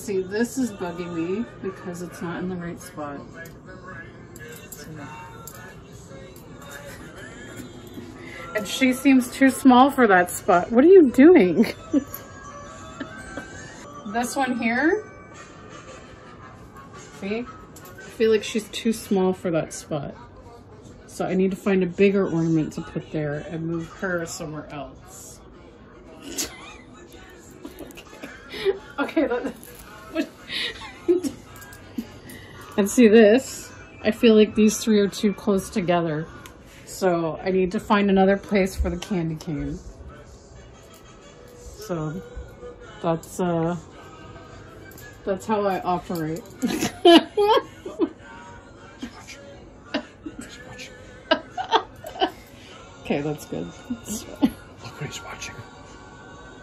See, this is bugging me because it's not in the right spot. So. And she seems too small for that spot. What are you doing? This one here. See? I feel like she's too small for that spot. So I need to find a bigger ornament to put there and move her somewhere else. Okay, and see this? I feel like these three are too close together. So I need to find another place for the candy cane. So that's how I operate. Okay, that's good. Look what he's watching.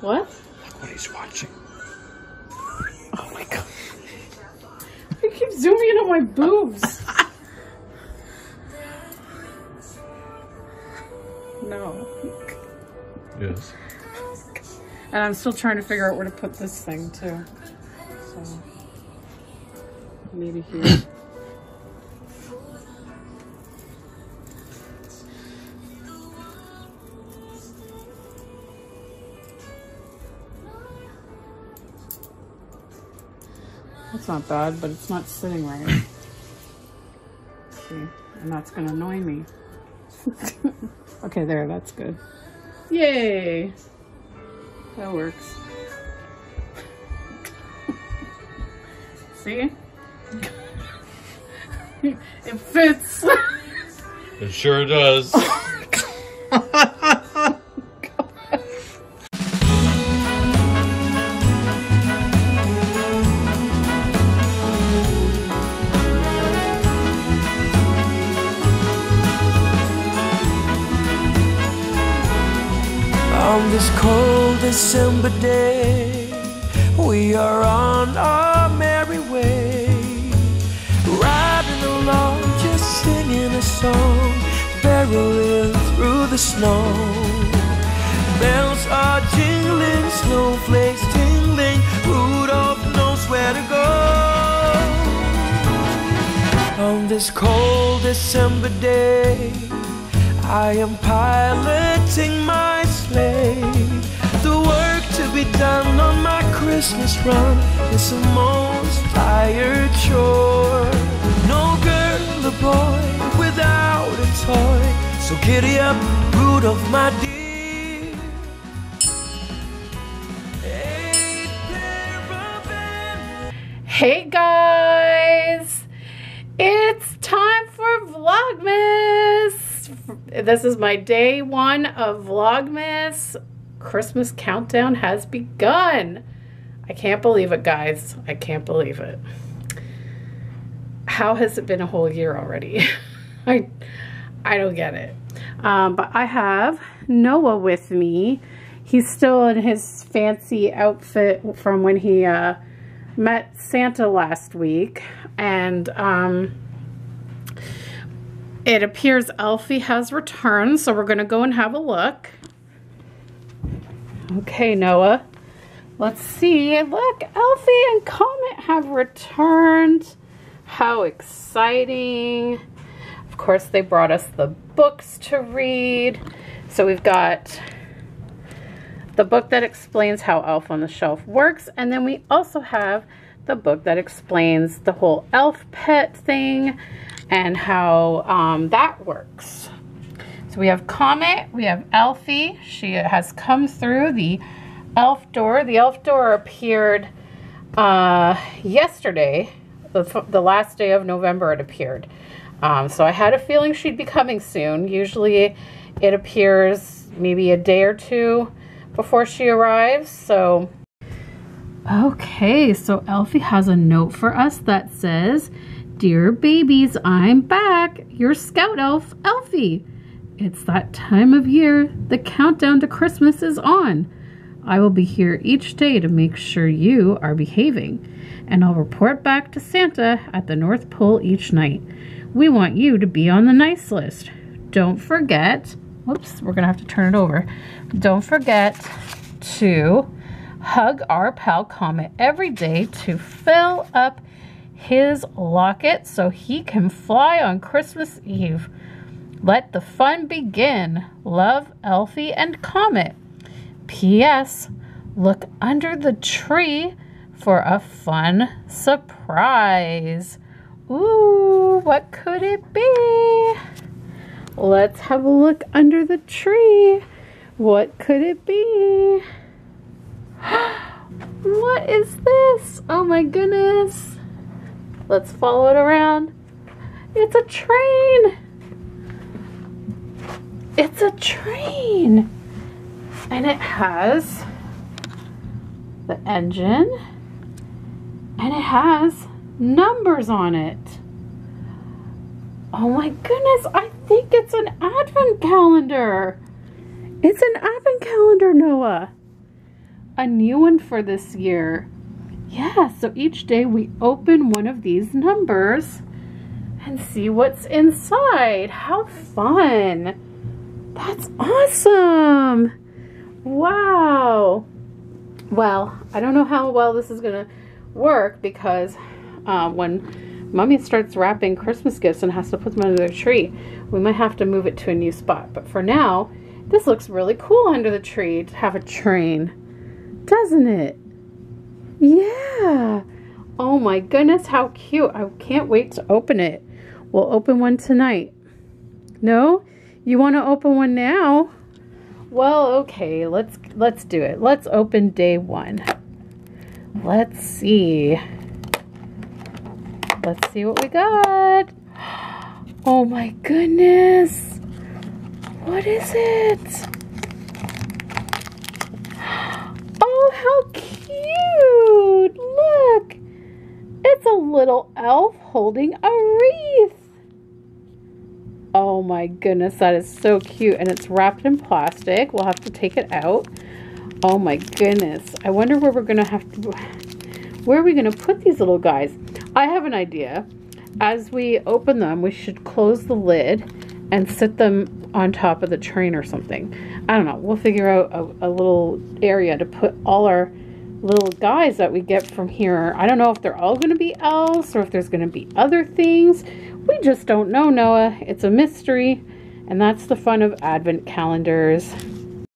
What? Look what he's watching. Oh my god. I keep zooming in on my boobs. No. Yes. And I'm still trying to figure out where to put this thing too. So maybe here. That's not bad, but it's not sitting right. See, and that's gonna annoy me. Okay, there, that's good. Yay! That works. See? It fits! It sure does. On this cold December day, we are on our merry way, riding along, just singing a song, barreling through the snow. Bells are jingling, snowflakes tingling, Rudolph knows where to go. On this cold December day, I am piloting my sleigh. The work to be done on my Christmas run is the most tired chore. No girl or boy without a toy, so giddy up, Rudolph, my dear. Hey guys! It's time for Vlogmas! This is my day one of Vlogmas. Christmas countdown has begun. I can't believe it, guys. I can't believe it. How has it been a whole year already? I don't get it. But I have Noah with me. He's still in his fancy outfit from when he met Santa last week. And it appears Elfie has returned, so we're going to go and have a look. Okay, Noah. Let's see. Look, Elfie and Comet have returned. How exciting. Of course, they brought us the books to read. So we've got the book that explains how Elf on the Shelf works, and then we also have the book that explains the whole elf pet thing and how that works. So we have Comet, we have Elfie. She has come through the elf door. The elf door appeared yesterday, the last day of November it appeared. So I had a feeling she'd be coming soon. Usually it appears maybe a day or two before she arrives. So okay, so Elfie has a note for us that says, "Dear babies, I'm back. Your scout elf, Elfie. It's that time of year. The countdown to Christmas is on. I will be here each day to make sure you are behaving, and I'll report back to Santa at the North Pole each night. We want you to be on the nice list. Don't forget," whoops, we're gonna have to turn it over. "Don't forget to Hug our pal Comet every day to fill up his locket so he can fly on Christmas Eve. Let the fun begin. Love, Elfie and Comet. P.S. Look under the tree for a fun surprise. Ooh, what could it be? Let's have a look under the tree. What could it be? What is this? Oh my goodness. Let's follow it around. It's a train. It's a train. And it has the engine. And it has numbers on it. Oh my goodness, I think it's an advent calendar. It's an advent calendar, Noah. A new one for this year. Yeah, so each day we open one of these numbers and see what's inside. How fun. That's awesome. Wow. Well, I don't know how well this is going to work because when Mommy starts wrapping Christmas gifts and has to put them under the tree, we might have to move it to a new spot. But for now, this looks really cool under the tree to have a train, doesn't it? Yeah. Oh my goodness, how cute. I can't wait to open it. We'll open one tonight. No? You want to open one now? Well, okay, let's do it. Let's open day one. Let's see. Let's see what we got. Oh my goodness. What is it? Oh, how cute. Look. It's a little elf holding a wreath. Oh my goodness, that is so cute. And it's wrapped in plastic. We'll have to take it out. Oh my goodness. I wonder where we're going to have to... Where are we going to put these little guys? I have an idea. As we open them, we should close the lid and sit them on top of the train or something. I don't know. We'll figure out a little area to put all our little guys that we get from here. I don't know if they're all going to be elves or if there's going to be other things. We just don't know, Noah. It's a mystery, and that's the fun of advent calendars.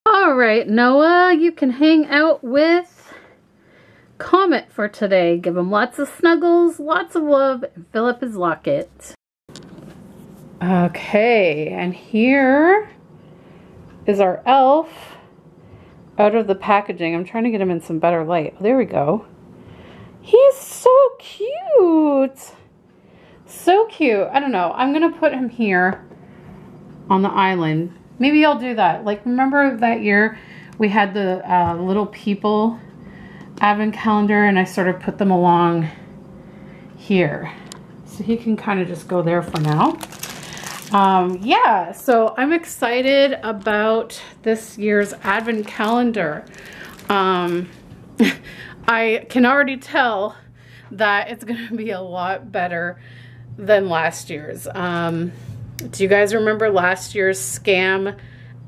All right, Noah, you can hang out with Comet for today. Give him lots of snuggles, lots of love, and fill up his locket. Okay, and here is our elf out of the packaging. I'm trying to get him in some better light. Oh, there we go. He's so cute. So cute. I don't know. I'm going to put him here on the island. Maybe I'll do that. Like, remember that year we had the little people advent calendar and I sort of put them along here. So he can kind of just go there for now. Yeah, so I'm excited about this year's advent calendar. I can already tell that it's going to be a lot better than last year's. Do you guys remember last year's scam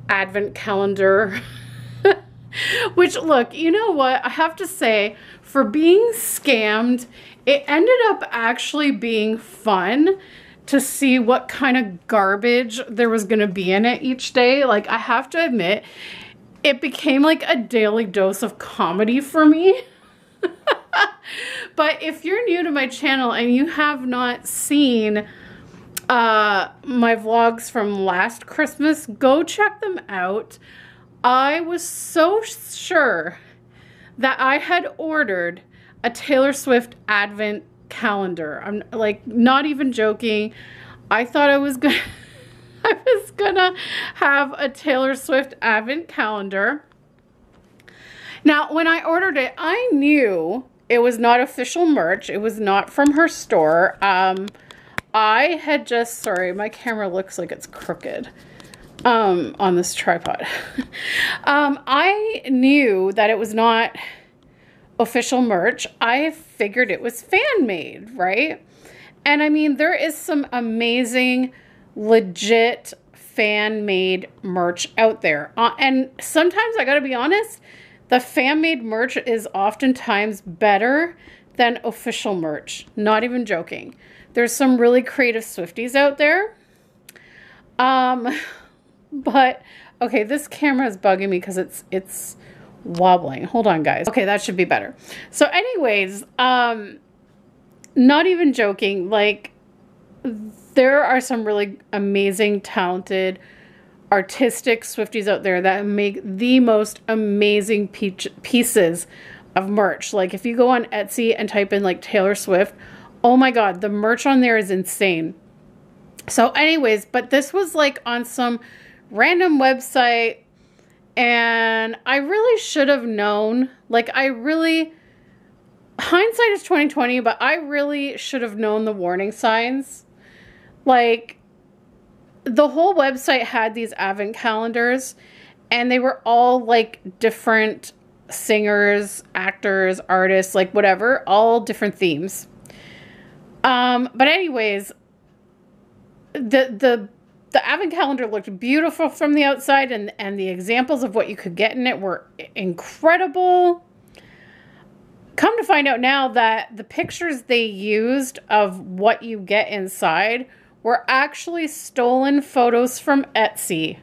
advent calendar? Which, look, you know what? I have to say, for being scammed, it ended up actually being fun to see what kind of garbage there was going to be in it each day. Like, I have to admit, it became like a daily dose of comedy for me. But if you're new to my channel and you have not seen my vlogs from last Christmas, go check them out. I was so sure that I had ordered a Taylor Swift advent calendar. I'm like not even joking. I thought I was gonna have a Taylor Swift advent calendar. Now, when I ordered it, I knew it was not official merch. It was not from her store. I had just, sorry, my camera looks like it's crooked on this tripod. I knew that it was not official merch. I figured it was fan made, right? And I mean, there is some amazing, legit fan made merch out there. And sometimes I gotta be honest, The fan-made merch is oftentimes better than official merch. Not even joking. There's some really creative Swifties out there. But okay, this camera is bugging me because it's wobbling. Hold on, guys. Okay, that should be better. So anyways, not even joking, like there are some really amazing, talented, artistic Swifties out there that make the most amazing pieces of merch. Like if you go on Etsy and type in like Taylor Swift, oh my God, the merch on there is insane. So anyways, but this was like on some random website, and I really should have known, like hindsight is 2020, but I really should have known the warning signs. Like the whole website had these advent calendars, and they were all like different singers, actors, artists, like whatever, all different themes. But anyways, the advent calendar looked beautiful from the outside, and the examples of what you could get in it were incredible. Come to find out now that the pictures they used of what you get inside were actually stolen photos from Etsy.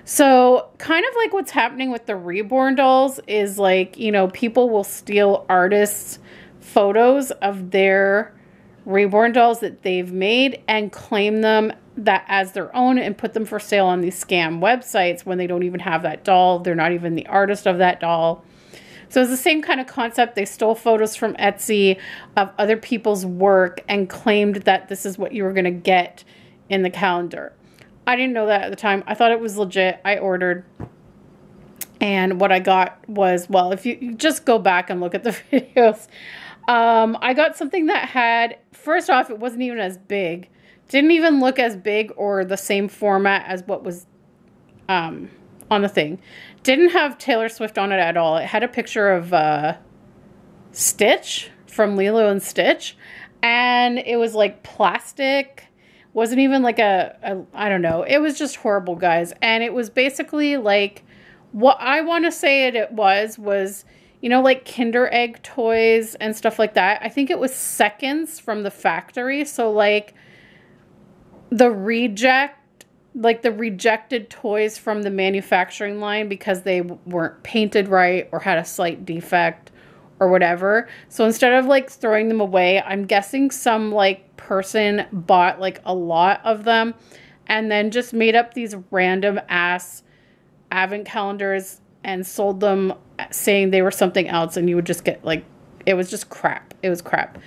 So kind of like what's happening with the Reborn dolls is like, you know, people will steal artists' photos of their Reborn dolls that they've made and claim them that as their own and put them for sale on these scam websites when they don't even have that doll. They're not even the artist of that doll. So it's the same kind of concept. They stole photos from Etsy of other people's work and claimed that this is what you were going to get in the calendar. I didn't know that at the time. I thought it was legit. I ordered. And what I got was, well, if you just go back and look at the videos, I got something that had, first off, it wasn't even as big. Didn't even look as big or the same format as what was on the thing. Didn't have Taylor Swift on it at all. It had a picture of Stitch from Lilo and Stitch. And it was like plastic. Wasn't even like a I don't know. It was just horrible, guys. And it was basically like, what I want to say it was, you know, like Kinder Egg toys and stuff like that. I think it was seconds from the factory. So like the rejected toys from the manufacturing line because they weren't painted right or had a slight defect or whatever. So instead of like throwing them away, I'm guessing some like person bought like a lot of them and then just made up these random ass advent calendars and sold them saying they were something else, and you would just get like, it was just crap. It was crap.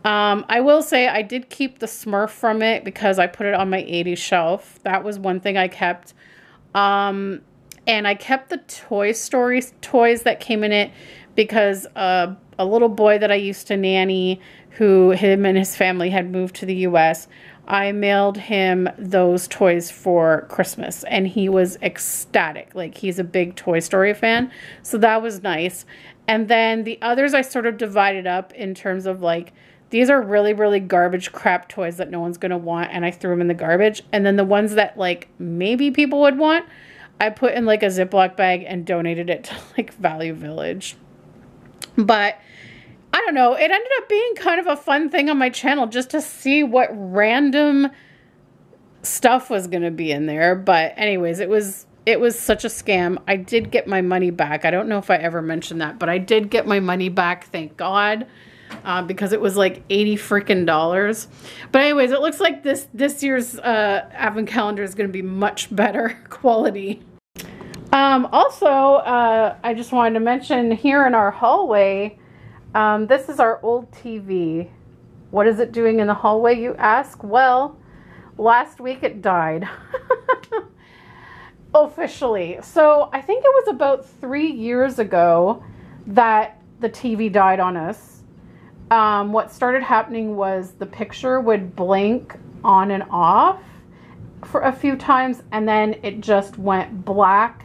I will say I did keep the Smurf from it because I put it on my 80s shelf. That was one thing I kept. And I kept the Toy Story toys that came in it because a little boy that I used to nanny, who him and his family had moved to the US, I mailed him those toys for Christmas, and he was ecstatic. Like, he's a big Toy Story fan, so that was nice. And then the others I sort of divided up in terms of like, these are really, really garbage crap toys that no one's going to want, and I threw them in the garbage. And then the ones that like maybe people would want, I put in like a Ziploc bag and donated it to like Value Village. But I don't know, it ended up being kind of a fun thing on my channel just to see what random stuff was going to be in there. But anyways, it was such a scam. I did get my money back. I don't know if I ever mentioned that, but I did get my money back, thank God, because it was like $80 freaking. But anyways, it looks like this year's advent calendar is going to be much better quality. Also, I just wanted to mention here in our hallway, this is our old TV. What is it doing in the hallway, you ask? Well, last week it died. Officially. So I think it was about 3 years ago that the TV died on us. What started happening was the picture would blink on and off for a few times, and then it just went black,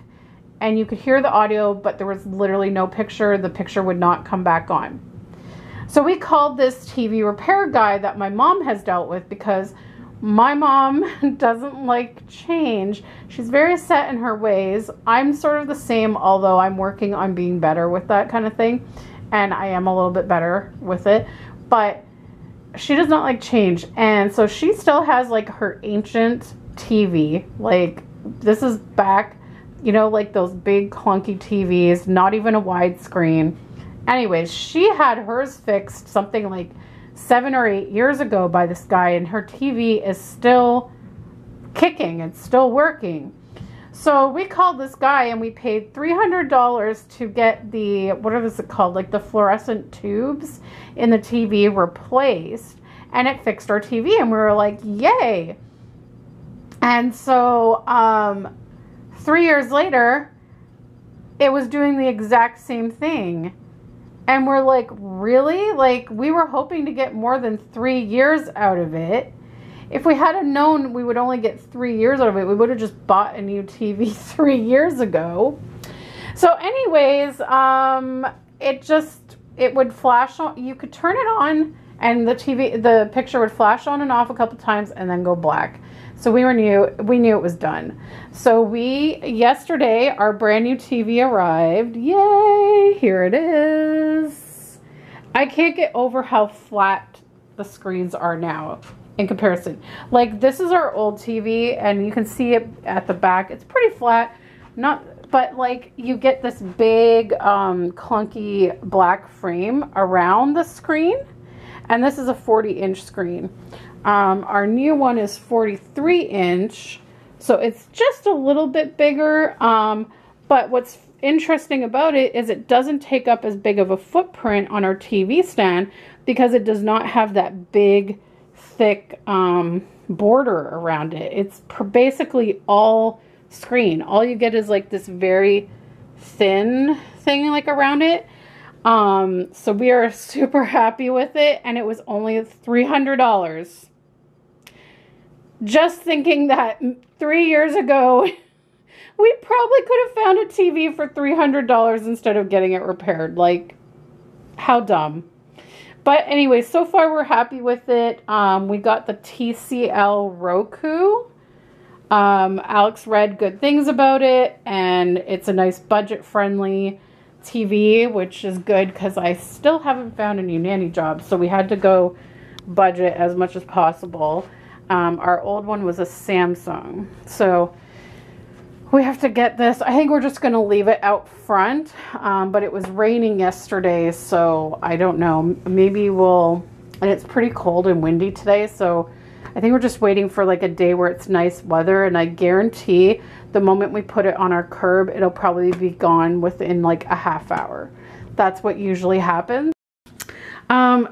and you could hear the audio, but there was literally no picture. The picture would not come back on. So we called this TV repair guy that my mom has dealt with, because My mom doesn't like change. She's very set in her ways. I'm sort of the same, although I'm working on being better with that kind of thing. And I am a little bit better with it. But she does not like change. And so she still has like her ancient TV. Like, this is back, you know, like those big clunky TVs, not even a widescreen. Anyways, she had hers fixed something like 7 or 8 years ago by this guy, and her TV is still kicking. It's still working. So we called this guy and we paid $300 to get the, what is it called? Like the fluorescent tubes in the TV replaced, and it fixed our TV, and we were like, yay. And so 3 years later, it was doing the exact same thing. And we're like, really? Like, we were hoping to get more than 3 years out of it. If we had known we would only get 3 years out of it, we would have just bought a new TV 3 years ago. So anyways, it would flash on. You could turn it on and the picture would flash on and off a couple times and then go black. So we knew it was done. So yesterday, our brand new TV arrived. Yay, here it is. I can't get over how flat the screens are now in comparison. Like, this is our old TV, and you can see it at the back. It's pretty flat, but like, you get this big, clunky black frame around the screen, and this is a 40-inch screen. Our new one is 43-inch, so it's just a little bit bigger, but what's interesting about it is it doesn't take up as big of a footprint on our TV stand because it does not have that big, thick border around it. It's basically all screen. All you get is like this very thin thing like around it. So we are super happy with it, and it was only $300. Just thinking that 3 years ago, we probably could have found a TV for $300 instead of getting it repaired. Like, how dumb. But anyway, so far we're happy with it. We got the TCL Roku. Alex read good things about it, and it's a nice budget-friendly TV, which is good because I still haven't found a new nanny job, so we had to go budget as much as possible. Our old one was a Samsung, so we have to get this. I think we're just going to leave it out front, but it was raining yesterday, so I don't know. Maybe and it's pretty cold and windy today, so I think we're just waiting for like a day where it's nice weather, and I guarantee the moment we put it on our curb, it'll probably be gone within like a half hour. That's what usually happens.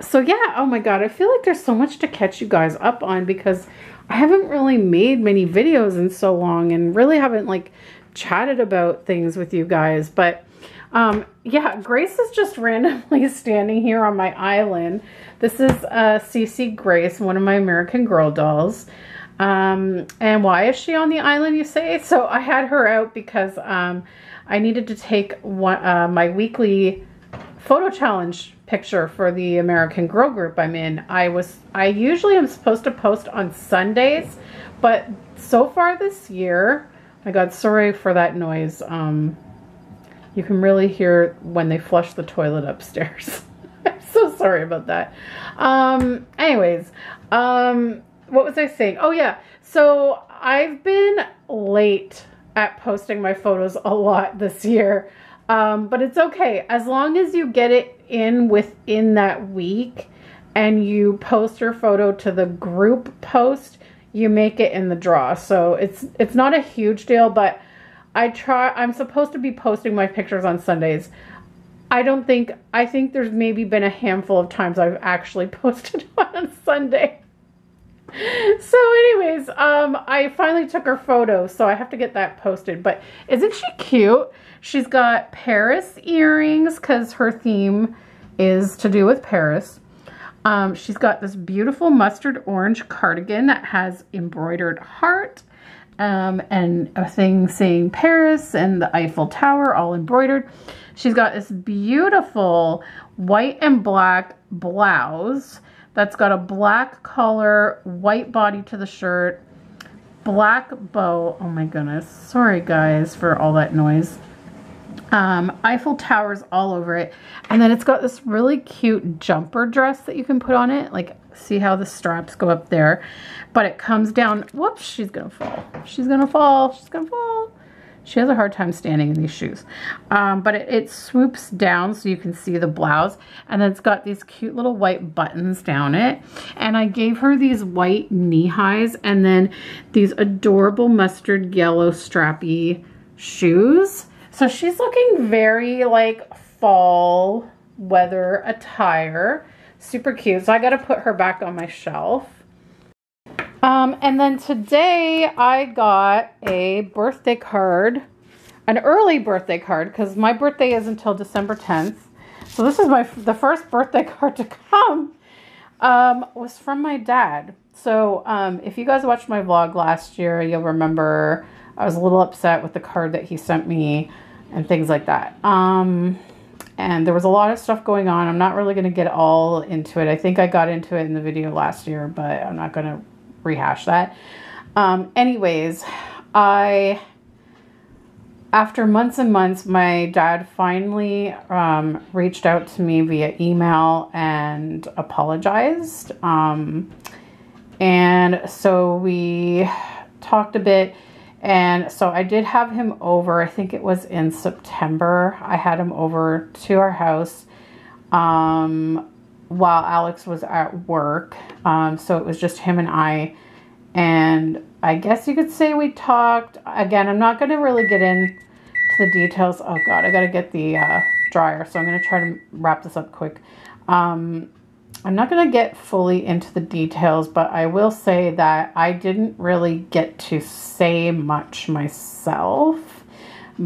So yeah, oh my God, I feel like there's so much to catch you guys up on because I haven't really made many videos in so long and really haven't like chatted about things with you guys. But yeah, Grace is just randomly standing here on my island. This is CC Grace, one of my American Girl dolls. And why is she on the island, you say? So I had her out because I needed to take my weekly photo challenge picture for the American Girl group I'm in. I usually am supposed to post on Sundays, but so far this year, my God, sorry for that noise. You can really hear when they flush the toilet upstairs. I'm so sorry about that. Anyways, what was I saying? Oh yeah, so I've been late at posting my photos a lot this year. But it's okay. As long as you get it in within that week and you post your photo to the group post, you make it in the draw. So it's not a huge deal, but I'm supposed to be posting my pictures on Sundays. I think there's maybe been a handful of times I've actually posted on Sunday. So anyways, I finally took her photo, so I have to get that posted. But isn't she cute? She's got Paris earrings because her theme is to do with Paris. She's got this beautiful mustard orange cardigan that has embroidered heart and a thing saying Paris and the Eiffel Tower all embroidered. She's got this beautiful white and black blouse that's got a black collar, white body to the shirt, black bow. Oh my goodness. Sorry guys for all that noise. Eiffel Towers all over it. And then it's got this really cute jumper dress that you can put on it. Like, see how the straps go up there, but it comes down. Whoops, she's gonna fall. She's gonna fall. She's gonna fall. She has a hard time standing in these shoes. But it swoops down so you can see the blouse. And then it's got these cute little white buttons down it. And I gave her these white knee highs and then these adorable mustard yellow strappy shoes. So she's looking very like fall weather attire. Super cute. So I got to put her back on my shelf. And then today I got a birthday card, an early birthday card, because my birthday is until December 10th. So this is the first birthday card to come, was from my dad. So if you guys watched my vlog last year, you'll remember I was a little upset with the card that he sent me and things like that. And there was a lot of stuff going on. I'm not really going to get all into it. I think I got into it in the video last year, but I'm not going to rehash that. Anyways, after months and months, my dad finally reached out to me via email and apologized. And so we talked a bit. And so I did have him over. I think it was in September. I had him over to our house while Alex was at work. So it was just him and I. And I guess you could say we talked. Again, I'm not going to really get into the details. Oh God, I got to get the dryer. So I'm going to try to wrap this up quick. I'm not going to get fully into the details, but I will say that I didn't really get to say much myself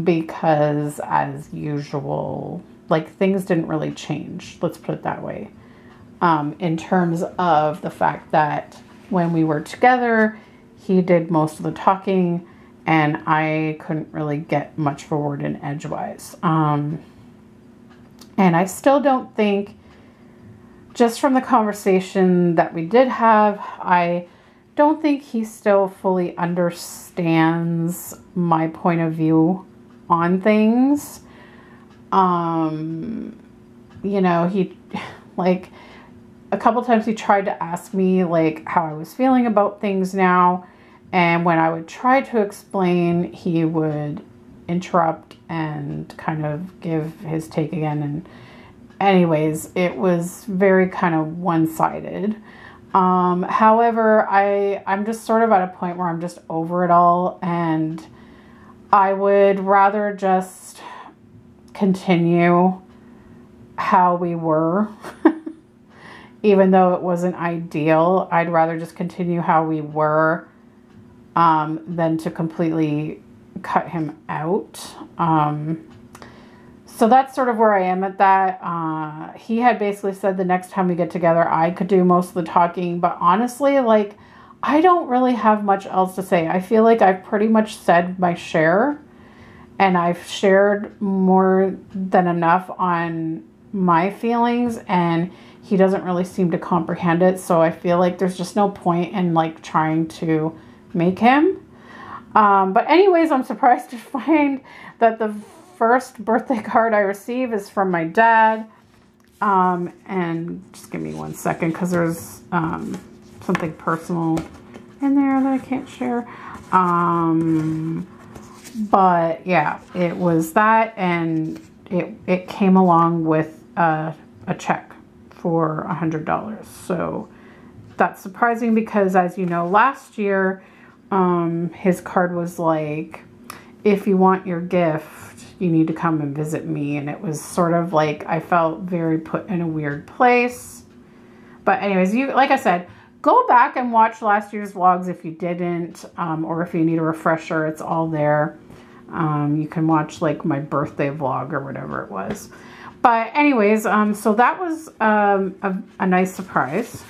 because, as usual, like, things didn't really change. Let's put it that way. In terms of the fact that when we were together, he did most of the talking and I couldn't really get much forward in edgewise. And I still don't think, just from the conversation that we did have, I don't think he still fully understands my point of view on things. You know, he, like, a couple times he tried to ask me, like, how I was feeling about things now. And when I would try to explain, he would interrupt and kind of give his take again. And anyways, it was very kind of one-sided. However, I'm just sort of at a point where I'm just over it all, and I would rather just continue how we were. Even though it wasn't ideal, I'd rather just continue how we were than to completely cut him out. So that's sort of where I am at that. He had basically said the next time we get together, I could do most of the talking. But honestly, like, I don't really have much else to say. I feel like I've pretty much said my share. And I've shared more than enough on my feelings. And he doesn't really seem to comprehend it. So I feel like there's just no point in, like, trying to make him. But anyways, I'm surprised to find that the first birthday card I receive is from my dad. And just give me 1 second, because there's something personal in there that I can't share. But yeah, it was that, and it came along with a check for $100. So that's surprising because, as you know, last year his card was like, if you want your gift, you need to come and visit me. And it was sort of like, I felt very put in a weird place. But anyways, like I said, go back and watch last year's vlogs if you didn't, or if you need a refresher, it's all there. You can watch, like, my birthday vlog or whatever it was. But anyways, so that was a nice surprise.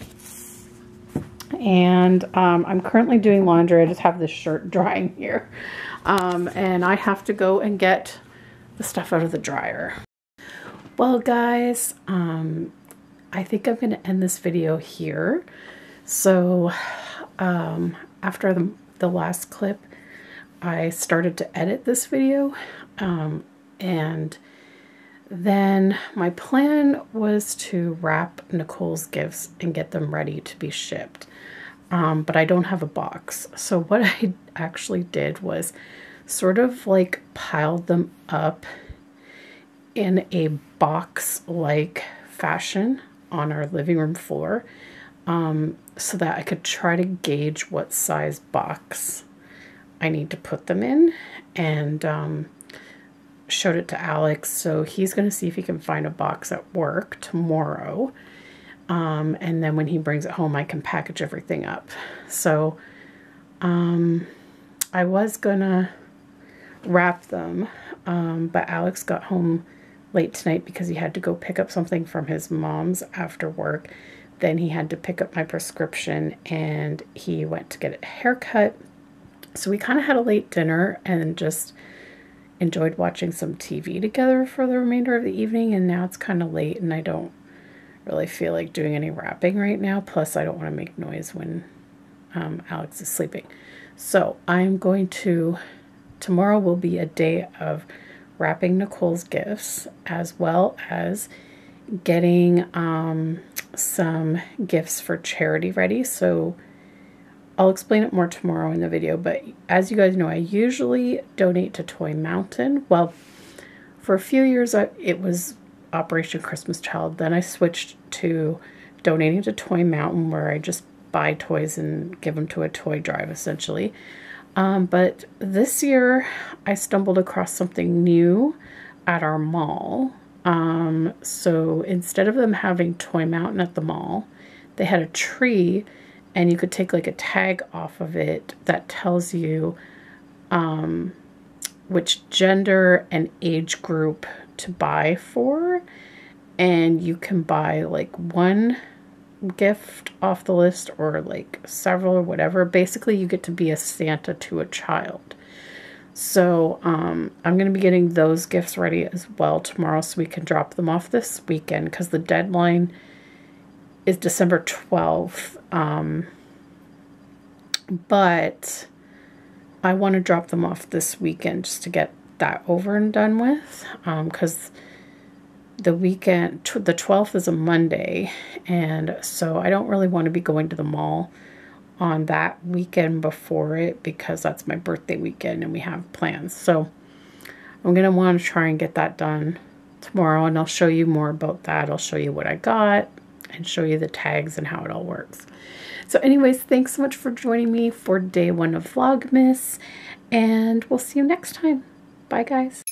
And I'm currently doing laundry. I just have this shirt drying here. And I have to go and get the stuff out of the dryer. Well, guys, I think I'm going to end this video here. So after the last clip, I started to edit this video, and then my plan was to wrap Nicole's gifts and get them ready to be shipped. But I don't have a box. So what I actually did was sort of like piled them up in a box-like fashion on our living room floor, so that I could try to gauge what size box I need to put them in, and showed it to Alex. So he's going to see if he can find a box at work tomorrow. And then when he brings it home, I can package everything up. So I was gonna wrap them, but Alex got home late tonight because he had to go pick up something from his mom's after work. Then he had to pick up my prescription, and he went to get a haircut. So we kind of had a late dinner and just enjoyed watching some TV together for the remainder of the evening. And now it's kind of late and I don't really feel like doing any wrapping right now. Plus, I don't want to make noise when Alex is sleeping. So I'm going to, tomorrow will be a day of wrapping Nicole's gifts, as well as getting some gifts for charity ready. So I'll explain it more tomorrow in the video, but as you guys know, I usually donate to Toy Mountain. Well, for a few years, it was Operation Christmas Child. Then I switched to donating to Toy Mountain, where I just buy toys and give them to a toy drive, essentially. But this year, I stumbled across something new at our mall. So instead of them having Toy Mountain at the mall, they had a tree, and you could take like a tag off of it that tells you which gender and age group to buy for, and you can buy like one gift off the list or like several or whatever. Basically, you get to be a Santa to a child. So I'm going to be getting those gifts ready as well tomorrow, so we can drop them off this weekend, because the deadline is December 12th. But I want to drop them off this weekend just to get that over and done with, because the weekend, the 12th is a Monday, and so I don't really want to be going to the mall on that weekend before it, because that's my birthday weekend and we have plans. So I'm going to want to try and get that done tomorrow, and I'll show you more about that. I'll show you what I got and show you the tags and how it all works. So anyways, thanks so much for joining me for day 1 of Vlogmas, and we'll see you next time. Bye, guys.